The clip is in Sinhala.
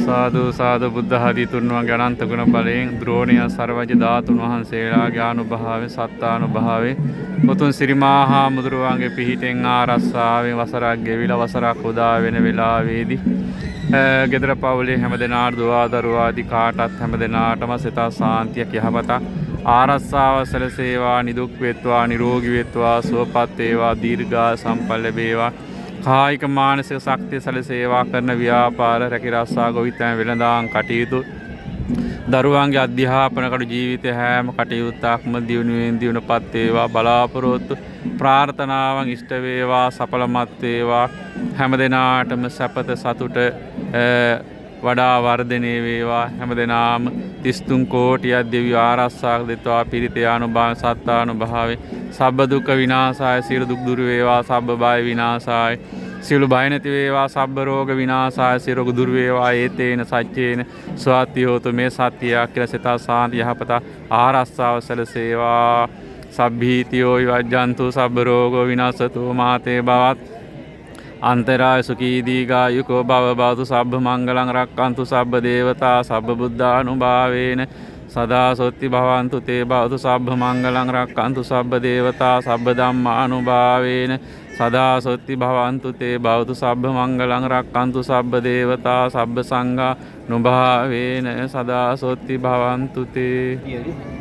සාදු සාදු බුද්ධ හදිතුන්වන්ගේ අනන්ත ගුණ බලයෙන් ද්‍රෝණිය සර්වජ්‍ය ධාතුන් වහන්සේලාගේ අනුභාවයෙන් සත්තානුභාවයෙන් උතුම් සිරිමා හාමුදුරුවන්ගේ පිහිටෙන් ආරස්සාවෙන් වසරක් ගෙවිලා වසරක් උදා වෙන වෙලාවේදී ගෙදර පවුලේ හැමදෙනාට දුවා දරුවාදී කාටත් හැමදෙනාටම සිත සාන්තියක් යහපතක් ආරස්සාව සැලසේවා නිදුක් වෙත්වා නිරෝගී වෙත්වා සුවපත් වේවා දීර්ඝා සම්පන්න ලැබේවා කායික මානසික ශක්තිය සැලසේවා කරන ව්‍යාපාර රැකිරස්සා ගොවිතැන් වෙළඳාම් කටයුතු දරුවන්ගේ අධ්‍යාපන කටයුතු ජීවිතය හැම කටයුත්තක්ම දියුණුවෙන් දියුණුපත් වේවා බලාපොරොත්තු ප්‍රාර්ථනාවන් ඉෂ්ට වේවා සඵලමත් වේවා හැමදෙනාටම සැපත සතුට වඩා වර්ධනය වේවා හැමදෙනාම 33 කෝටියක් දෙවියෝ ආරක්ෂාවක් දෙත්වා පිරිතේ අනුභව සත්තානුභාවේ සබ්බ දුක්ඛ විනාශාය සියලු දුක් දුරු වේවා සබ්බ බය විනාශාය සියලු බය නැති වේවා සබ්බ රෝග විනාශාය සියලු රෝග දුරු වේවා ඒතේන සච්චේන ස්වාති හෝතු මේ සත්‍යයක් කියලා සිත සාන්ති යහපත ආරක්ෂාව සැලසේවා සබ්බීතියෝ විවජ්ජන්තු සබ්බ රෝගෝ විනාශතු මාතේ බවත් අන්තරාය සුඛී දීඝායුකෝ භව භවතු සබ්බ මංගලං රක්칸තු සබ්බ දේවතා සබ්බ බුද්ධානුභාවේන සදා සොත්ති භවන්තු තේ භවතු සබ්බ මංගලං රක්칸තු සබ්බ දේවතා සබ්බ ධම්මානුභාවේන සදා සොත්ති භවන්තු තේ භවතු සබ්බ මංගලං රක්칸තු සබ්බ දේවතා සබ්බ සංඝානුභාවේන සදා සොත්ති භවන්තු තේ